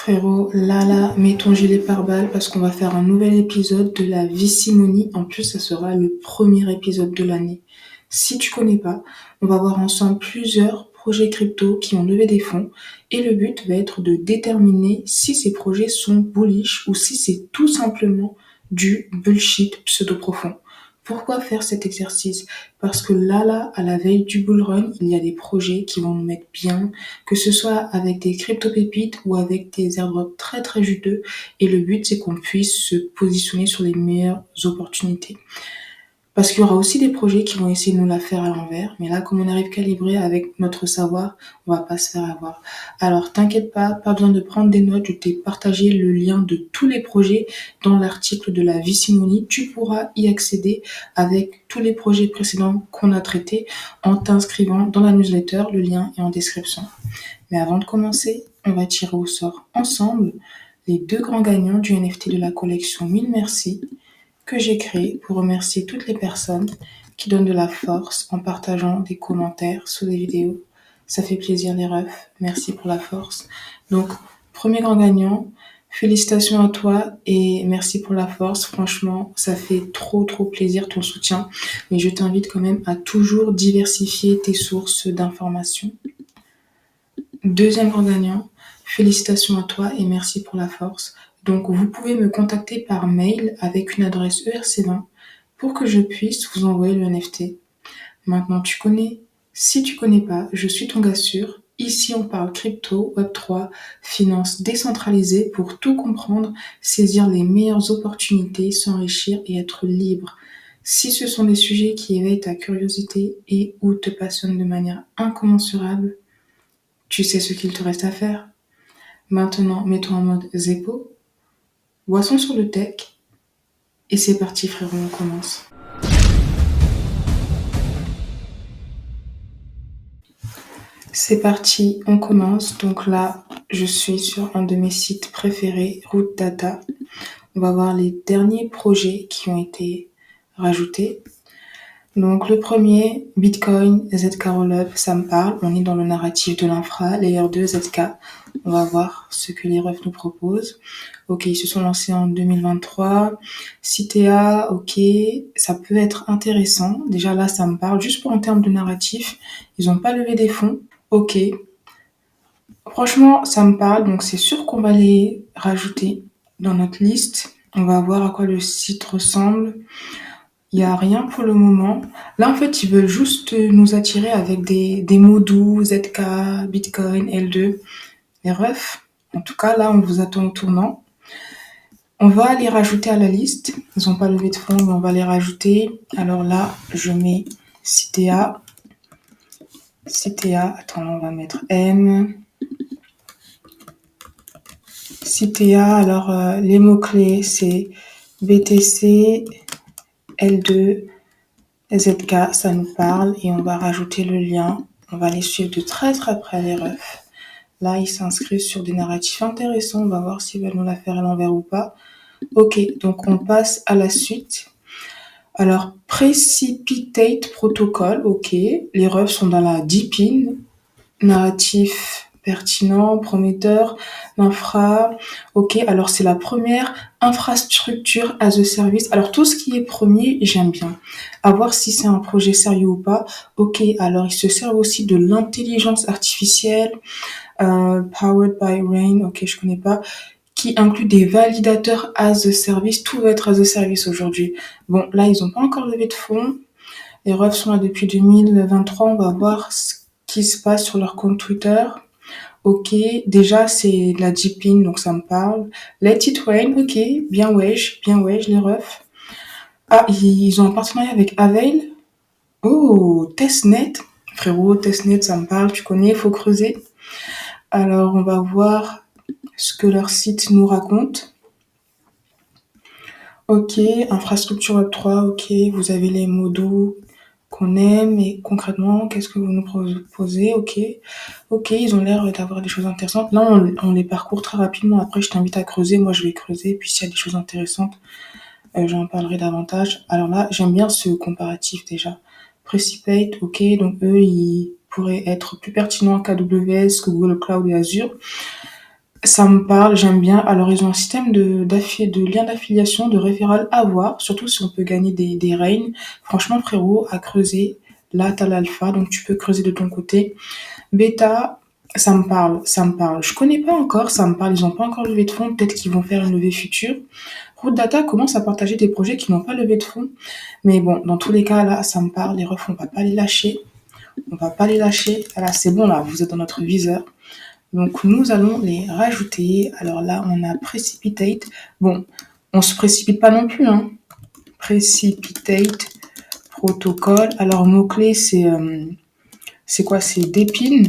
Frérot, là, mets ton gilet pare-balles parce qu'on va faire un nouvel épisode de la Vicimonie. En plus, ça sera le premier épisode de l'année. Si tu connais pas, on va voir ensemble plusieurs projets crypto qui ont levé des fonds et le but va être de déterminer si ces projets sont bullish ou si c'est tout simplement du bullshit pseudo-profond. Pourquoi faire cet exercice? Parce que là, à la veille du bull run, il y a des projets qui vont nous mettre bien, que ce soit avec des crypto-pépites ou avec des airdrops très très juteux. Et le but, c'est qu'on puisse se positionner sur les meilleures opportunités. Parce qu'il y aura aussi des projets qui vont essayer de nous la faire à l'envers. Mais là, comme on arrive calibré avec notre savoir, on va pas se faire avoir. Alors, t'inquiète pas besoin de prendre des notes. Je t'ai partagé le lien de tous les projets dans l'article de la Vicimonie. Tu pourras y accéder avec tous les projets précédents qu'on a traités en t'inscrivant dans la newsletter. Le lien est en description. Mais avant de commencer, on va tirer au sort ensemble les deux grands gagnants du NFT de la collection 1000 Merci que j'ai créé pour remercier toutes les personnes qui donnent de la force en partageant des commentaires sous les vidéos. Ça fait plaisir les refs, merci pour la force. Donc, premier grand gagnant, félicitations à toi et merci pour la force. Franchement, ça fait trop plaisir ton soutien. Mais je t'invite quand même à toujours diversifier tes sources d'informations. Deuxième grand gagnant, félicitations à toi et merci pour la force. Donc, vous pouvez me contacter par mail avec une adresse ERC20 pour que je puisse vous envoyer le NFT. Maintenant, tu connais. Si tu connais pas, je suis ton gars sûr. Ici, on parle crypto, Web3, finance décentralisée pour tout comprendre, saisir les meilleures opportunités, s'enrichir et être libre. Si ce sont des sujets qui éveillent ta curiosité et ou te passionnent de manière incommensurable, tu sais ce qu'il te reste à faire. Maintenant, mets-toi en mode Zeppo, boisson sur le tech, et c'est parti frérot, on commence. C'est parti, on commence. Donc là, je suis sur un de mes sites préférés, Root Data. On va voir les derniers projets qui ont été rajoutés. Donc le premier, Bitcoin, ZK Rollup, ça me parle. On est dans le narratif de l'infra, Layer 2, ZK. On va voir ce que les refs nous proposent. Ok, ils se sont lancés en 2023. CTA, ok, ça peut être intéressant. Déjà là, ça me parle. Juste pour en termes de narratif, ils n'ont pas levé des fonds. Ok, franchement, ça me parle. Donc c'est sûr qu'on va les rajouter dans notre liste. On va voir à quoi le site ressemble. Il n'y a rien pour le moment. Là, en fait, ils veulent juste nous attirer avec des mots doux, ZK, Bitcoin, L2. Les refs, en tout cas, là, on vous attend au tournant. On va les rajouter à la liste. Ils n'ont pas levé de fonds, mais on va les rajouter. Alors là, je mets CTA. Attends, là, on va mettre M. CTA, alors les mots-clés, c'est BTC, L2, ZK, ça nous parle et on va rajouter le lien. On va les suivre de très près les refs. Là, ils s'inscrivent sur des narratifs intéressants. On va voir s'ils veulent nous la faire à l'envers ou pas. Ok, donc on passe à la suite. Alors, Precipitate Protocol, ok. Les refs sont dans la deep in. Narratif pertinent, prometteur, l'infra. Ok, alors c'est la première infrastructure as a service. Alors tout ce qui est premier, j'aime bien. À voir si c'est un projet sérieux ou pas. Ok, alors il se sert aussi de l'intelligence artificielle, powered by Rain. Ok, je connais pas. Qui inclut des validateurs as a service. Tout va être as a service aujourd'hui. Bon, là ils ont pas encore levé de fonds. Les refs sont là depuis 2023. On va voir ce qui se passe sur leur compte Twitter. Ok, déjà c'est de la deep in, donc ça me parle. Let it rain, ok, bien wesh, les refs. Ah, ils ont un partenariat avec Avail. Oh, Testnet. Frérot, Testnet, ça me parle, tu connais, faut creuser. Alors, on va voir ce que leur site nous raconte. Ok, infrastructure Web3, ok, vous avez les mots doux qu'on aime, et concrètement, qu'est-ce que vous nous proposez? Ok, ils ont l'air d'avoir des choses intéressantes. Là, on les parcourt très rapidement. Après, je t'invite à creuser. Moi, je vais creuser. Puis, s'il y a des choses intéressantes, j'en parlerai davantage. Alors là, j'aime bien ce comparatif déjà. Precipitate, ok, donc eux, ils pourraient être plus pertinents qu'AWS, que Google Cloud et Azure. Ça me parle, j'aime bien. Alors, ils ont un système de lien d'affiliation, de référral à voir, surtout si on peut gagner des reigns. Franchement, frérot, à creuser. Là, t'as l'alpha, donc tu peux creuser de ton côté. Bêta, ça me parle, ça me parle. Je connais pas encore, ça me parle. Ils ont pas encore levé de fonds. Peut-être qu'ils vont faire une levée future. Root Data commence à partager des projets qui n'ont pas levé de fonds. Mais bon, dans tous les cas, là, ça me parle. Les refs, on va pas les lâcher. On va pas les lâcher. Là, c'est bon, là, vous êtes dans notre viseur. Donc, nous allons les rajouter. Alors là, on a Precipitate. Bon, on se précipite pas non plus, hein. Precipitate, protocole. Alors, mot-clé, c'est quoi? C'est Depin.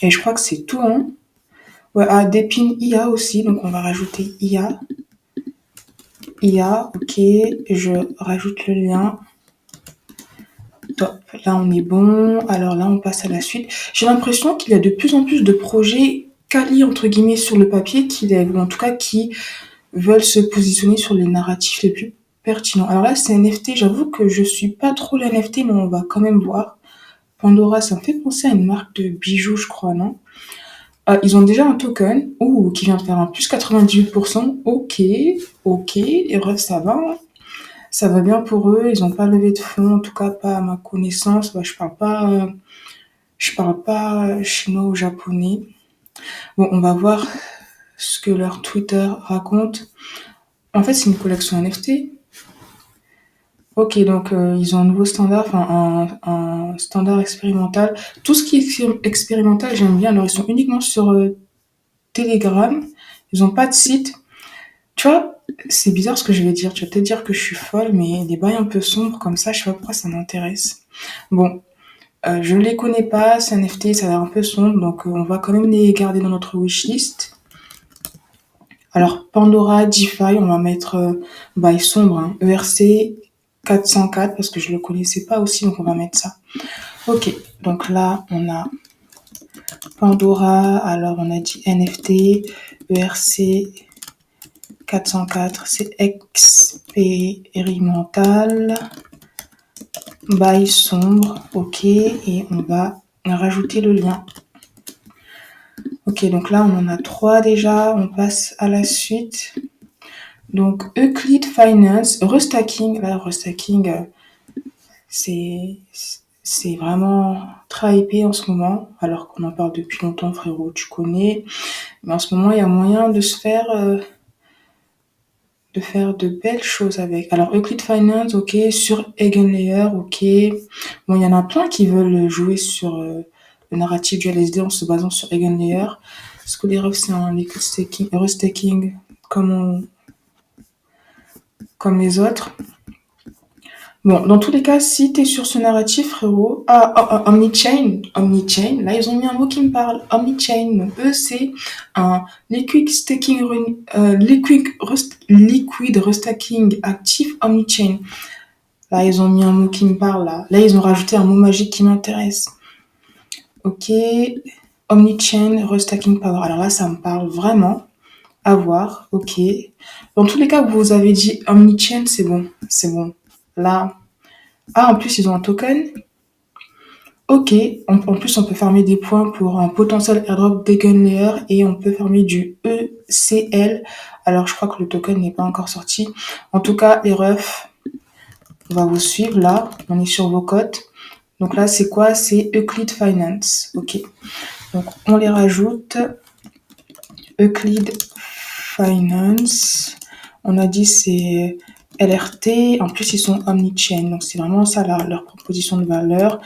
Et je crois que c'est tout, hein. Ouais, ah, Depin IA aussi. Donc, on va rajouter IA. IA, ok. Je rajoute le lien. Top. Là, on est bon. Alors là, on passe à la suite. J'ai l'impression qu'il y a de plus en plus de projets quali, entre guillemets, sur le papier, ou en tout cas, qui veulent se positionner sur les narratifs les plus pertinents. Alors là, c'est NFT. J'avoue que je suis pas trop la NFT, mais on va quand même voir. Pandora, ça me fait penser à une marque de bijoux, je crois, non? Ils ont déjà un token, qui vient de faire un plus 98%. Ok, ok. Et bref, ça va, hein. Ça va bien pour eux. Ils n'ont pas levé de fonds, en tout cas pas à ma connaissance. Bah, je parle pas chinois ou japonais. Bon, on va voir ce que leur Twitter raconte. En fait, c'est une collection NFT. Ok, donc ils ont un nouveau standard, enfin un standard expérimental. Tout ce qui est expérimental, j'aime bien. Alors, ils sont uniquement sur Telegram. Ils n'ont pas de site. Tu vois, c'est bizarre ce que je vais dire. Tu vas peut-être dire que je suis folle, mais des bails un peu sombres comme ça, je sais pas pourquoi ça m'intéresse. Bon, je ne les connais pas, c'est NFT, ça a l'air un peu sombre, donc on va quand même les garder dans notre wishlist. Alors, Pandora, DeFi, on va mettre bail sombre, hein, ERC 404, parce que je le connaissais pas aussi, donc on va mettre ça. Ok, donc là, on a Pandora, alors on a dit NFT, ERC 404, c'est expérimental. Bail sombre, ok, et on va rajouter le lien. Ok, donc là on en a 3 déjà, on passe à la suite. Donc Euclid Finance, Restacking, là Restacking, c'est vraiment très hypé en ce moment, alors qu'on en parle depuis longtemps, frérot, tu connais. Mais en ce moment, il y a moyen de faire de belles choses avec. Alors, Euclid Finance, ok, sur Eigenlayer, ok. Bon, il y en a plein qui veulent jouer sur le narratif du LSD en se basant sur Eigenlayer. Est-ce que les refs, c'est un liquid staking, restaking comme les autres? Bon, dans tous les cas, si t'es sur ce narratif, frérot, Omnichain, là, ils ont mis un mot qui me parle, Omnichain. Donc, eux, c'est un liquid staking, liquid restacking actif Omnichain. Là, ils ont mis un mot qui me parle, là. Là, ils ont rajouté un mot magique qui m'intéresse. Ok. Omnichain restacking power. Alors là, ça me parle vraiment. À voir. Ok. Dans tous les cas, vous avez dit Omnichain, c'est bon. C'est bon. Là, en plus, ils ont un token. Ok. En plus, on peut farmer des points pour un potentiel airdrop d'Eigenlayer et on peut farmer du ECL. Alors, je crois que le token n'est pas encore sorti. En tout cas, les refs, on va vous suivre là. On est sur vos cotes. Donc là, c'est quoi? C'est Euclid Finance. Ok. Donc, on les rajoute. Euclid Finance. On a dit c'est LRT. En plus, ils sont omnichain. Donc, c'est vraiment ça leur proposition de valeur.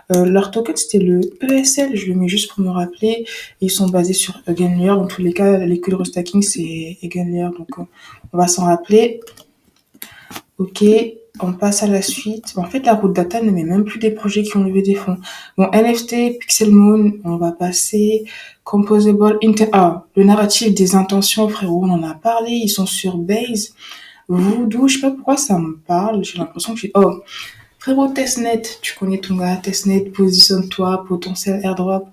Leur token, c'était le ESL. Je le mets juste pour me rappeler. Ils sont basés sur Eigenlayer. Dans tous les cas, l'école restacking, c'est Eigenlayer. Donc, on va s'en rappeler. Ok. On passe à la suite. En fait, la route data ne met même plus des projets qui ont levé des fonds. Bon, NFT, Pixelmoon, on va passer. Composable le narratif des intentions, frérot, on en a parlé. Ils sont sur Base. Voodoo, je sais pas pourquoi ça me parle. J'ai l'impression que frérot, testnet, tu connais ton gars. Testnet, positionne-toi, potentiel airdrop.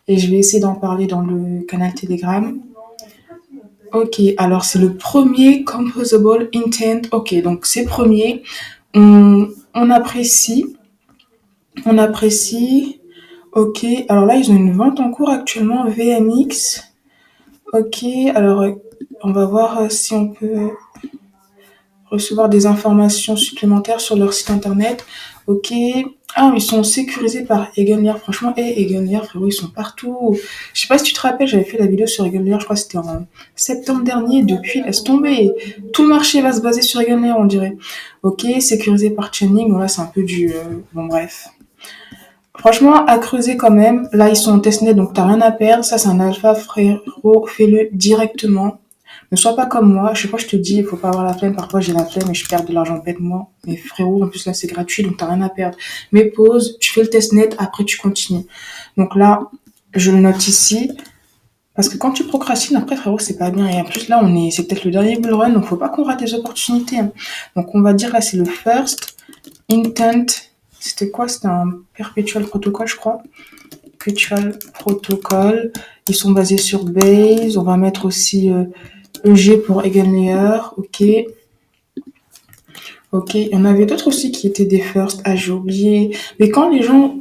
Et je vais essayer d'en parler dans le canal Telegram. Ok, alors c'est le premier Composable Intent. Ok, donc c'est premier. On apprécie. On apprécie. Ok, alors là, ils ont une vente en cours actuellement, VMX. Ok, alors on va voir si on peut recevoir des informations supplémentaires sur leur site internet. Ok. Ah, ils sont sécurisés par Egenlayer. Franchement, Egenlayer, frérot, ils sont partout. Je sais pas si tu te rappelles, j'avais fait la vidéo sur Egenlayer, je crois que c'était en septembre dernier. Depuis, laisse tomber. Tout le marché va se baser sur Egenlayer, on dirait. Ok, sécurisé par Chainlink. Bon, là, c'est un peu du... bon, bref. Franchement, à creuser quand même. Là, ils sont en testnet, donc t'as rien à perdre. Ça, c'est un alpha, frérot. Fais-le directement. Ne sois pas comme moi. Je sais pas, je te dis, il faut pas avoir la flemme. Parfois, j'ai la flemme et je perds de l'argent bêtement. Mais frérot, en plus, là, c'est gratuit, donc t'as rien à perdre. Mais pause, tu fais le testnet, après, tu continues. Donc là, je le note ici. Parce que quand tu procrastines, après, frérot, c'est pas bien. Et en plus, là, c'est peut-être le dernier bull run, donc faut pas qu'on rate des opportunités, hein. Donc, on va dire, là, c'est le first intent. C'était quoi? C'était un perpetual protocol, je crois. Perpetual protocol. Ils sont basés sur Base. On va mettre aussi EG pour Egenlayer. Ok. Ok. Il y en avait d'autres aussi qui étaient des first. Ah, j'ai oublié. Mais quand les gens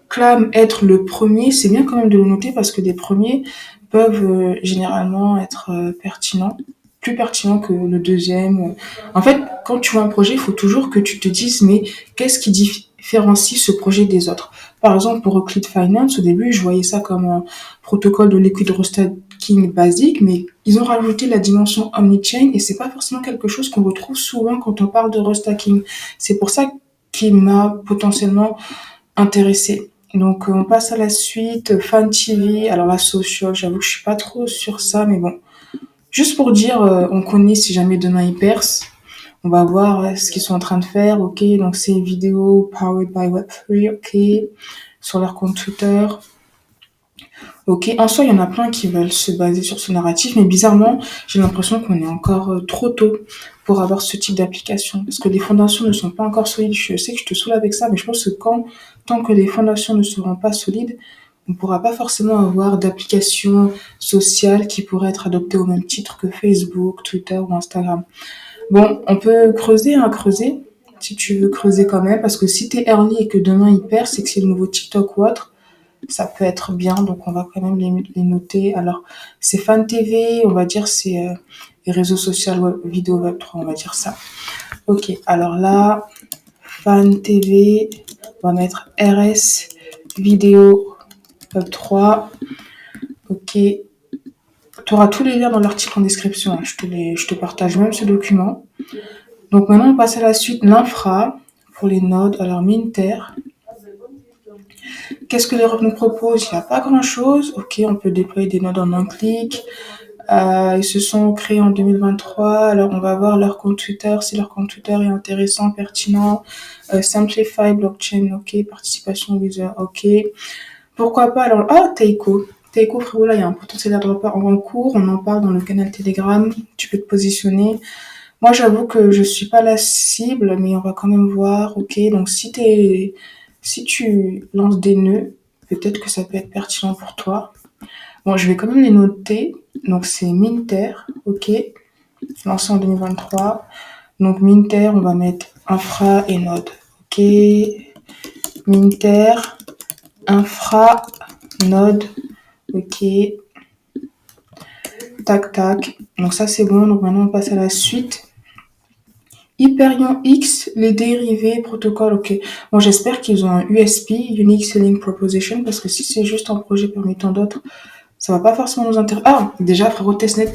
clament être le premier, c'est bien quand même de le noter parce que des premiers peuvent généralement être pertinents. Plus pertinents que le deuxième. En fait, quand tu vois un projet, il faut toujours que tu te dises, mais qu'est-ce qui différencie ce projet des autres? Par exemple, pour Euclid Finance, au début, je voyais ça comme un protocole de liquid restacking basique, mais ils ont rajouté la dimension omni-chain et c'est pas forcément quelque chose qu'on retrouve souvent quand on parle de restacking. C'est pour ça qu'il m'a potentiellement intéressé. Donc, on passe à la suite. Fan TV. Alors, la social, j'avoue que je suis pas trop sur ça, mais bon. Juste pour dire, on connaît si jamais demain ils percent. On va voir ce qu'ils sont en train de faire. Ok, donc c'est une vidéo powered by Web3. Ok, sur leur compte Twitter. Ok, en soi, il y en a plein qui veulent se baser sur ce narratif, mais bizarrement, j'ai l'impression qu'on est encore trop tôt pour avoir ce type d'application. Parce que les fondations ne sont pas encore solides. Je sais que je te saoule avec ça, mais je pense que tant que les fondations ne seront pas solides, on ne pourra pas forcément avoir d'application sociale qui pourrait être adoptée au même titre que Facebook, Twitter ou Instagram. Bon, on peut creuser, hein, creuser, si tu veux creuser quand même, parce que si t'es early et que demain il perd, c'est que c'est le nouveau TikTok ou autre, ça peut être bien, donc on va quand même les noter. Alors, c'est Fan TV, on va dire c'est les réseaux sociaux vidéo web 3, on va dire ça. Ok, alors là, Fan TV, on va mettre RS vidéo web 3. Ok, tu auras tous les liens dans l'article en description, hein. Je te partage même ce document. Donc maintenant, on passe à la suite, l'infra pour les nodes. Alors, Minter. Qu'est-ce que l'Europe nous propose? Il n'y a pas grand-chose. Ok, on peut déployer des nodes en un clic. Ils se sont créés en 2023. Alors, on va voir leur compte Twitter, si leur compte Twitter est intéressant, pertinent. Simplify blockchain, ok. Participation user, ok. Pourquoi pas? Alors, Teiko. Teiko, frérot, là, il y a un potentiel airdrop en cours. On en parle dans le canal Telegram. Tu peux te positionner. Moi, j'avoue que je suis pas la cible, mais on va quand même voir. Ok, donc si tu lances des nœuds, peut-être que ça peut être pertinent pour toi. Bon, je vais quand même les noter. Donc, c'est Minter, ok, lancé en 2023. Donc, Minter, on va mettre infra et node. Ok, Minter, infra, node, ok, tac, tac. Donc, ça, c'est bon. Donc, maintenant, on passe à la suite. Hyperion X, les dérivés, protocole, ok. Bon, j'espère qu'ils ont un USP, Unique Selling Proposition, parce que si c'est juste un projet parmi tant d'autres, ça va pas forcément nous intéresser. Ah, déjà, frérot, testnet.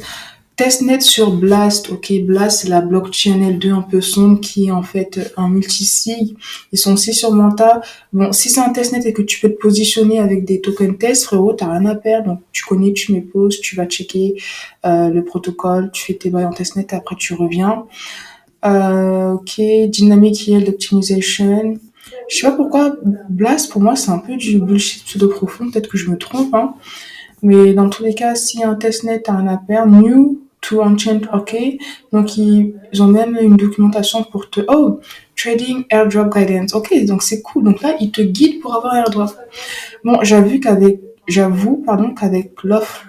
Testnet sur Blast, ok. Blast, c'est la blockchain L2 un peu sombre qui est en fait un multisig. Ils sont aussi sur Manta. Bon, si c'est un testnet et que tu peux te positionner avec des tokens test, frérot, t'as rien à perdre. Donc, tu connais, tu mets pause, tu vas checker le protocole, tu fais tes bails en testnet, et après tu reviens. Ok, Dynamic Yield Optimization. Je sais pas pourquoi Blast, pour moi, c'est un peu du bullshit pseudo-profond. Peut-être que je me trompe, hein. Mais dans tous les cas, si un testnet a un appel, New to Enchant, ok. Donc, ils ont même une documentation pour te... Oh, Trading Airdrop Guidance. Ok, donc c'est cool. Donc là, ils te guident pour avoir un airdrop. Bon, j'avoue, qu'avec l'offre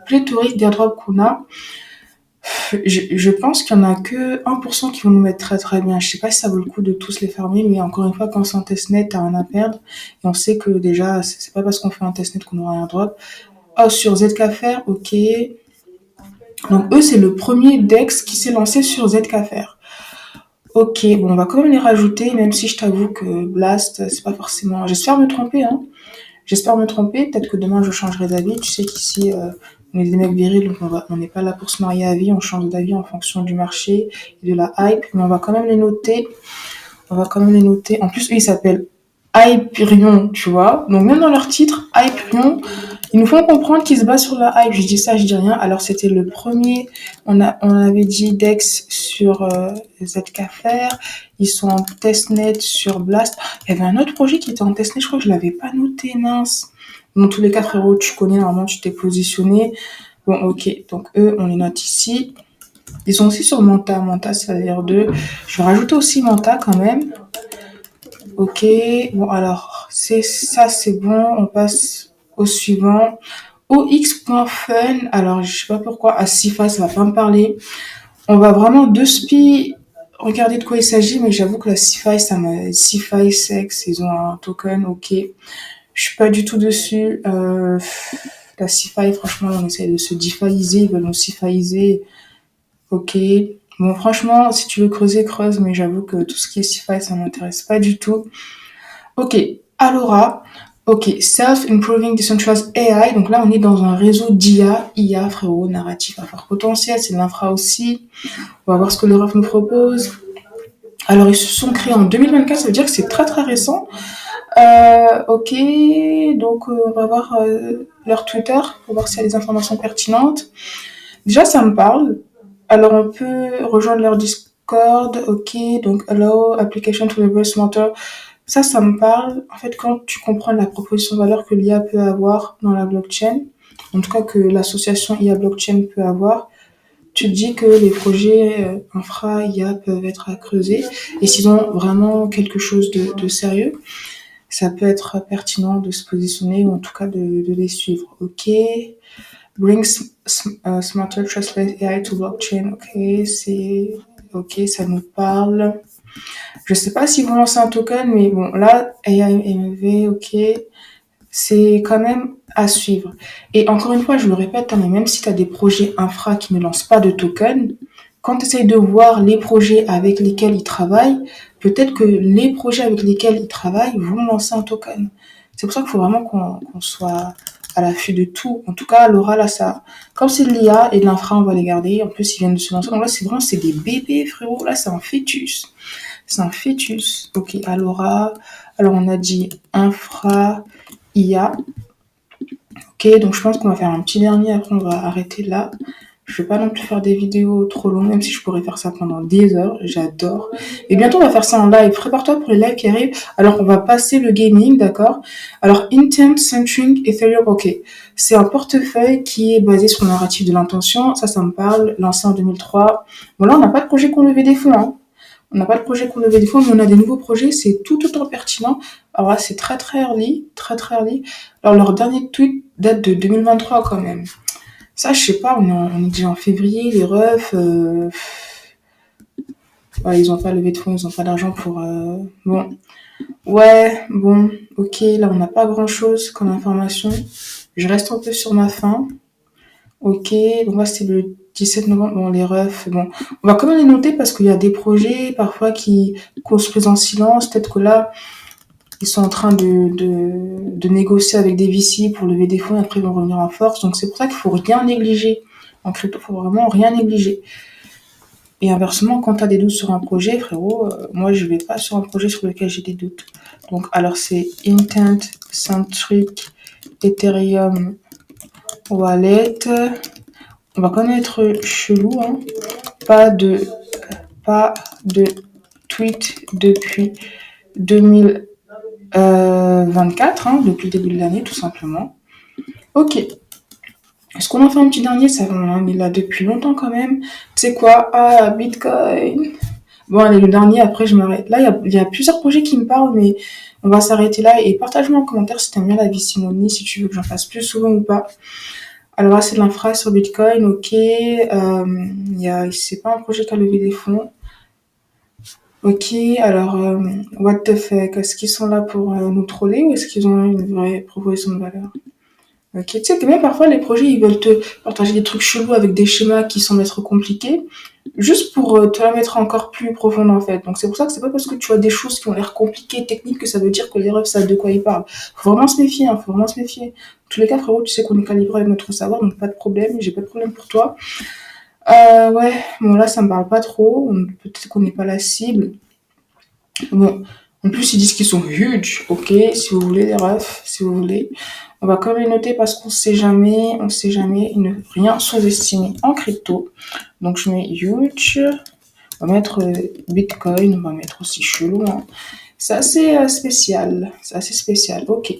pléthorique d'airdrop qu'on a, je pense qu'il y en a que 1% qui vont nous mettre très très bien. Je sais pas si ça vaut le coup de tous les farmer, mais encore une fois, quand c'est un testnet, t'as rien à perdre. Et on sait que déjà, c'est pas parce qu'on fait un testnet qu'on aura un drop. Oh, sur Zkafr, ok. Donc eux, c'est le premier DEX qui s'est lancé sur Zkafr. Ok, bon, on va quand même les rajouter, même si je t'avoue que Blast, c'est pas forcément... J'espère me tromper, hein. J'espère me tromper. Peut-être que demain, je changerai d'avis. Tu sais qu'ici, on est des mecs virils, donc on n'est pas là pour se marier à vie. On change d'avis en fonction du marché et de la hype. Mais on va quand même les noter. On va quand même les noter. En plus, eux, ils s'appellent Hyperion, tu vois. Donc, même dans leur titre, Hyperion, ils nous font comprendre qu'ils se basent sur la hype. Je dis ça, je dis rien. Alors, c'était le premier. On avait dit Dex sur Zkafr. Ils sont en testnet sur Blast. Il y avait un autre projet qui était en testnet. Je crois que je l'avais pas noté, mince. Dans tous les cas, frérot, tu connais, normalement, tu t'es positionné. Bon, ok. Donc, eux, on les note ici. Ils sont aussi sur Manta. Manta, ça veut dire 2. Je vais rajouter aussi Manta quand même. Ok, bon alors, c'est bon, on passe au suivant. OX.fun, alors je sais pas pourquoi, à Sifa, ça va pas me parler. On va vraiment de spi regarder de quoi il s'agit, mais j'avoue que la Sifa, Sifa Sex, ils ont un token, ok. Je suis pas du tout dessus. La Sifa, franchement, on essaie de se diffaiser, ils veulent nous sifaiser. Ok. Bon, franchement, si tu veux creuser, creuse, mais j'avoue que tout ce qui est Sifa, ça m'intéresse pas du tout. Ok, Alora. Ok, Self-Improving Decentralized AI. Donc là, on est dans un réseau d'IA. IA, frérot, narratif à fort potentiel. C'est de l'infra aussi. On va voir ce que le REF nous propose. Alors, ils se sont créés en 2024. Ça veut dire que c'est très, très récent. Ok, donc on va voir leur Twitter pour voir s'il y a des informations pertinentes. Déjà, ça me parle. Alors, on peut rejoindre leur Discord. Ok, donc Allow Application to Level Smarter. Ça me parle. En fait, quand tu comprends la proposition de valeur que l'IA peut avoir dans la blockchain, en tout cas que l'association IA blockchain peut avoir, tu te dis que les projets infra IA peuvent être à creuser. Et s'ils ont vraiment quelque chose de sérieux, ça peut être pertinent de se positionner ou en tout cas de les suivre. Ok. Bring smarter trustless AI to blockchain. Ok, ça nous parle. Je sais pas s'ils vont lancer un token, mais bon, là, AIMV, ok, c'est quand même à suivre. Et encore une fois, je le répète, hein, mais même si tu as des projets infra qui ne lancent pas de token, quand tu essayes de voir les projets avec lesquels ils travaillent, peut-être que les projets avec lesquels ils travaillent vont lancer un token. C'est pour ça qu'il faut vraiment qu'on soit à l'affût de tout. En tout cas, Laura, là, ça, comme c'est de l'IA et de l'infra, on va les garder. En plus, ils viennent de se lancer. Donc là, c'est des bébés, frérot. Là, c'est un fœtus. C'est un fœtus. Ok, Alora. Alors, on a dit infra, IA. Ok, donc je pense qu'on va faire un petit dernier. Après, on va arrêter là. Je vais pas non plus faire des vidéos trop longues, même si je pourrais faire ça pendant des heures. J'adore. Et bientôt, on va faire ça en live. Prépare-toi pour les lives qui arrivent. Alors, on va passer le gaming, d'accord? Alors, Intent Centering Ethereum, ok. C'est un portefeuille qui est basé sur le narratif de l'intention. Ça me parle. Lancé en 2003. Bon, là, on n'a pas de projet qu'on levait des fonds, hein. On n'a pas de projet qu'on levait des fonds, mais on a des nouveaux projets. C'est tout autant pertinent. Alors là, c'est très, très early. Très, très early. Alors, leur dernier tweet date de 2023 quand même. Ça, je sais pas, on est déjà en février, les refs, ouais, ils ont pas levé de fonds, ils ont pas d'argent pour, bon. Ouais, bon, ok, là, on n'a pas grand chose comme information. Je reste un peu sur ma faim. Ok, donc là, c'est le 17 novembre, bon, les refs, bon. On va quand même les noter parce qu'il y a des projets, parfois, qui construisent en silence. Peut-être que là, ils sont en train de négocier avec des VC pour lever des fonds et après ils vont revenir en force. Donc c'est pour ça qu'il faut rien négliger. En crypto, il faut vraiment rien négliger. Et inversement, quand tu as des doutes sur un projet, frérot, moi je vais pas sur un projet sur lequel j'ai des doutes. Donc alors c'est Intent Centric Ethereum Wallet. On va quand même être chelou, hein. Pas de tweet depuis 2024, hein, depuis le début de l'année, tout simplement. Ok. Est-ce qu'on en fait un petit dernier? Ça, on est là depuis longtemps quand même. Tu sais quoi? Ah, Bitcoin. Bon, allez, le dernier, après je m'arrête. Là, il y a plusieurs projets qui me parlent, mais on va s'arrêter là. Et partage-moi en commentaire si t'aimes bien la vie Simonie, si tu veux que j'en fasse plus souvent ou pas. Alors là, c'est de l'infra sur Bitcoin, ok. C'est pas un projet qui a levé des fonds. Ok, alors, what the fuck? Est-ce qu'ils sont là pour nous troller ou est-ce qu'ils ont une vraie proposition de valeur? Ok, tu sais que même parfois les projets ils veulent te partager des trucs chelous avec des schémas qui semblent être compliqués, juste pour te la mettre encore plus profonde en fait. Donc c'est pour ça que c'est pas parce que tu as des choses qui ont l'air compliquées, techniques, que ça veut dire que les refs savent de quoi ils parlent. Faut vraiment se méfier, hein, faut vraiment se méfier. En tous les cas, frérot, tu sais qu'on est calibré avec notre savoir, donc pas de problème, j'ai pas de problème pour toi. Ouais, bon là ça me parle pas trop, peut-être qu'on n'est pas la cible. Bon, en plus ils disent qu'ils sont huge, ok, si vous voulez des refs, si vous voulez. On va quand même les noter parce qu'on sait jamais, ne rien sous-estimer en crypto. Donc je mets huge, on va mettre Bitcoin, on va mettre aussi chelou, hein. C'est assez spécial, c'est assez spécial, ok.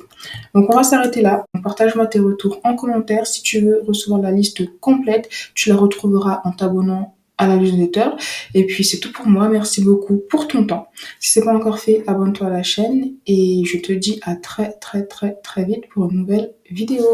Donc on va s'arrêter là. Partage-moi tes retours en commentaire. Si tu veux recevoir la liste complète, tu la retrouveras en t'abonnant à la newsletter. Et puis c'est tout pour moi. Merci beaucoup pour ton temps. Si c'est pas encore fait, abonne-toi à la chaîne et je te dis à très très très très vite pour une nouvelle vidéo.